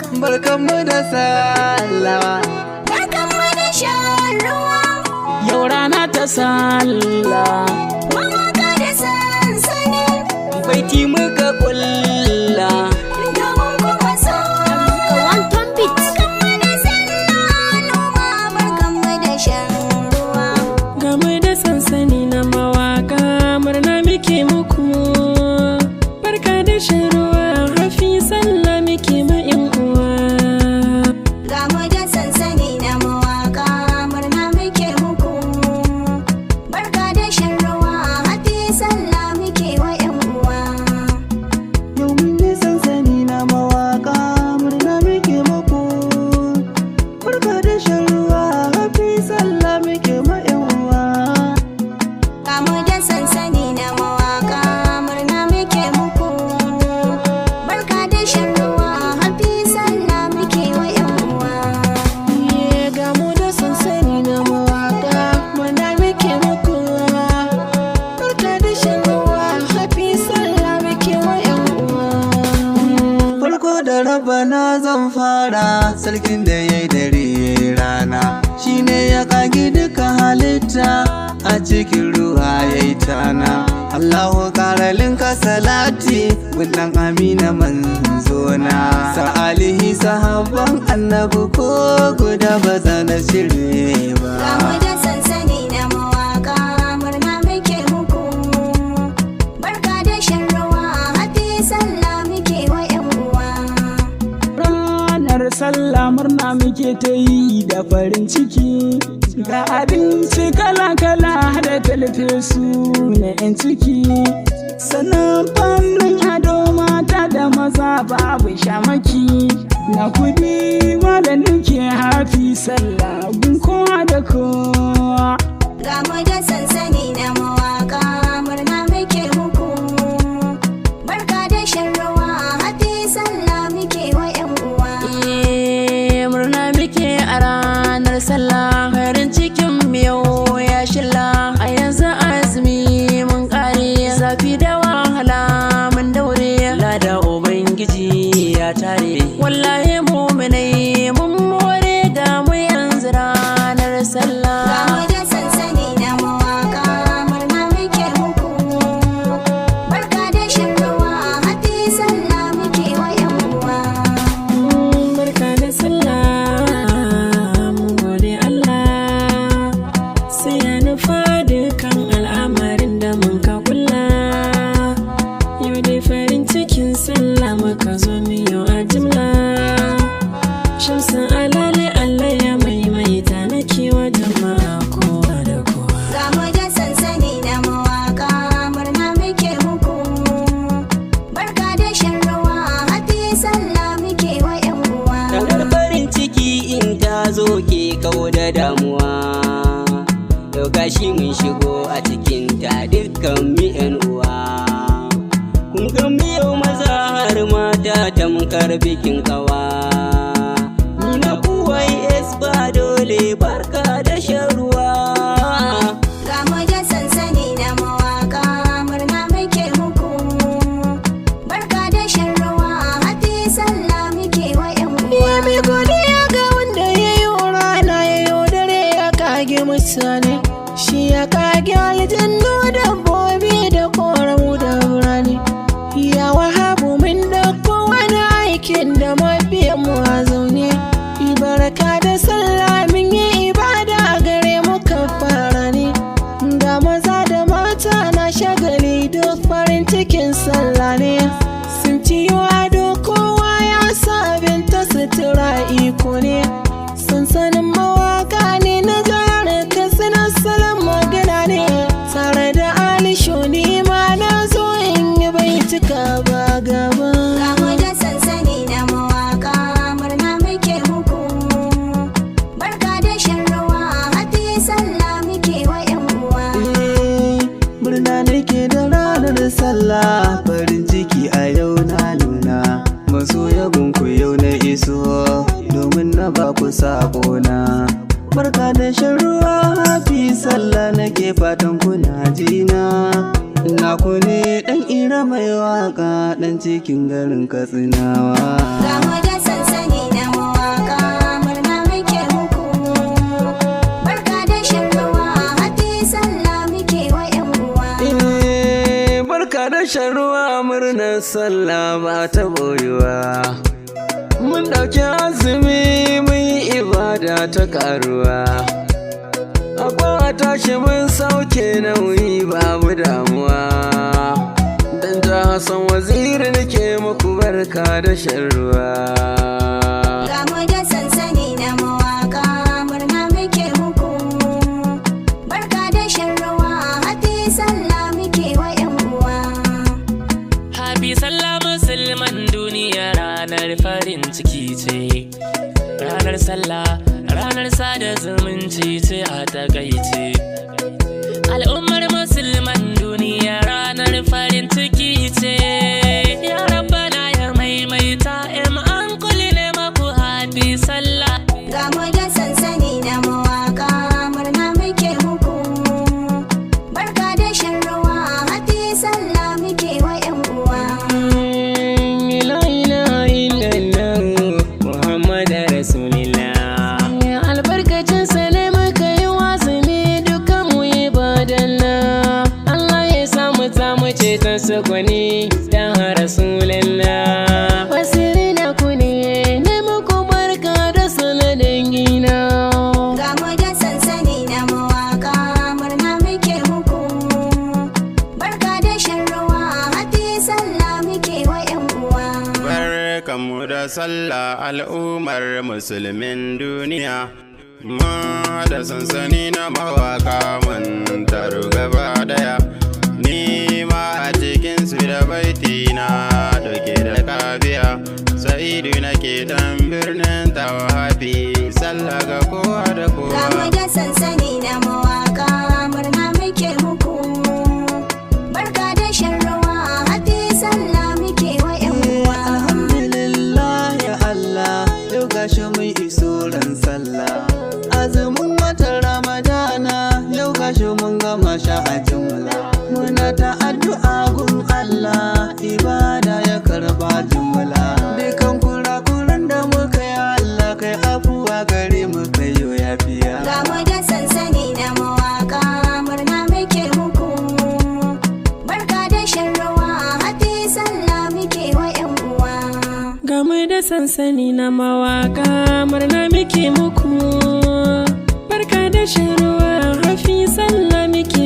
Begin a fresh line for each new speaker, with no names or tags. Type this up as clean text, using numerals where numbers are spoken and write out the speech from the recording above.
Barkanmu da sallah,
barkanmu da shan ruwa.
Yau rana ta sallah,
Mawaka da sansani,
baiti muka kulla.
domin kuma
wanton bit.
barkanmu da sallah noma, barkanmu da shan ruwa.
Game da sansani na mawaka murna muke muku. Barka da shan ruwa, hafi sallah muke ma 'yan uwa.
Gamu da sansani na mawaka murna muke muku. Barka da shan ruwa, hafi sallah muke wa 'yan uwa.
Yau mun yi sansani na mawaka murna muke muku. Barka da shan ruwa, hafi sallah muke ma 'yan uwa.
Gamu da sansani na mawaka murna muke muku. Barka da shan ruwa, hafi sallah muke wa 'yan uwa.
Gamu da sansani na mawaka murna muke muku. Barka da shan ruwa, hafi sallah muke wa 'yan uwa.
Farko da rabana zan fara, sarkin da ya yi dare rana shine ya kagi duka halitta, a cikin ruwa ya yi tana. Allahu karalin ka salati, gundan amina manzona, sa'alihi sahabban annabi ko guda ba za na shirye ba.
Gamu da sansani na mawaka murna muke muku. Barka da shan ruwa, hafi sallah muke wa 'yan uwa.
Ranar sallah murna muke ta yi da farin ciki, ga abinci kala-kala da talfesu na 'yan ciki, sannan fannin ado mata da maza babu shamaki, na kudi da nuke hafi sallah gun kowa da kowa.
Gamu da sansani na mawaka murna muke muku. Barka da shan ruwa, hafi sallah muke wa 'yan uwa.
Murna muke a ranar sallah, farin cikin yau ya shilla, a yanzu azumi mun kare, zafi da wahala mun daure, lada ubangiji ya tare, wallahi mu'minai mun more ga mu yanzu ranar sallah.
Gamu da sansani na mawaka murna muke muku. Barka da shan ruwa, hafi sallah muke wa 'yan uwa.
Barka da sallah, mun gode Allah, sai ya nufa dukan al'amarin da mun ka kulla. Yau dai farin cikin sallah muka zo miyo a jimla. Shamsun alale Allah ya maimaita na kewa jama'a kowa da kowa.
Gamu da sansani na mawaka murna muke muku. Barka da shan ruwa, hafi sallah muke wa 'yan uwa.
Ranar farin ciki in ta zo ke kawo da damuwa, yau gashi mun shigo a cikin ta dukkan mu 'yan uwa. Kun ga mu yau maza har mata tamkar bikin kawa, ni na kuwai ba dole barka da shan ruwa.
Gamu da sansani na mawaka murna muke muku. Barka da shan ruwa, hafi sallah muke wa 'yan uwa.
Mai godiya ga wanda ya yi rana ya yi dare ya kage mutane, shi ya kage aljannu dabbobi da koramu da birane. Ya wahabu min dauko wani aikin da mafiyan mu a zaune, barka da sallah min yi ibada gare mu kafara ne, ga maza da mata na shagali duk farin cikin sallah ne, sun ciyo ado kowa ya sabin ta sutura iko ne, sansanin mawaka ne na jihar Katsina salon magana ne, tare da Ali Shoni ma na zo in yi baituka ba gaba.
Gamu da sansani na mawaka murna muke muku. Barka da shan ruwa, hafi sallah muke wa 'yan uwa.
Murna nake da ranar sallah, farin ciki a yau na nuna, masoya gunku yau na iso, domin na ba ku saƙona. Barka da shan ruwa, hafi sallah nake fatan kuna jina. Na ku ne ɗan ira mai waka, ɗan cikin garin Katsinawa.
Gamu da sansani
sallah ba ta boyuwa. Mun ɗauki azumi mun yi ibada ta ƙaruwa. Akwai tashi mun sauke nauyi babu damuwa. Dan ta Hassan Waziri nake muku barka da shan ruwa.
Ga mu da sansani na mawaka murna muke muku. Barka da shan ruwa happy sallah muke wa 'yan uwa.
Happy sallah musulman duniya ranar farin ciki ce. Ranar sallah ranar sada zumunci ce a takaice. Al'ummar musulman duniya ranar farin ciki ce. Ya rabbana ya maimaita an kulli ne maku happy sallah.
Ga mu da sansani na mawaka murna muke muku. Barka da shan ruwa happy sallah muke wa 'yan uwa.
La ilaha illallah Muhammad Rasulullah. Albarkacin sa ne muka yi wazumi dukan mu ibadalla. Allah ya samu ce ta sakwani dan Rasulullah. Wasiri na ku ne muku barka da sanadin gina.
Ga mu da sansani na mawaka murna muke muku. Barka da shan ruwa happy sallah muke wa 'yan uwa.
Barkanmu da sallah al'ummar musulmin duniya. Mun da sansani na mawaka mun taru gaba daya. Ni ma a cikin su da baiti na dauke da kafiya. Sa'idu nake dan birnin Tawafi. Sallah ga kowa da
Ga
kowa.
mu da sansani na mawaka murna muke muku. Barka da shan ruwa happy sallah muke wa 'yan uwa.
Alhamdulillah ya Allah, yau gashi mun iso ran sallah. Azumin watan Ramadana, yau gashi mun gama sha a jumla. Muna ta addu'a gun Allah, ibada ya karba jumla. Dukan kurakuran da muka yi Allah kai afuwa gare mu kai yo yafiya.
Ga mu da sansani na mawaka murna muke muku. Barka da shan ruwa happy sallah muke wa 'yan uwa.
Game da sansani na mawaka murna muke muku. Barka da shan ruwa hafi sallah muke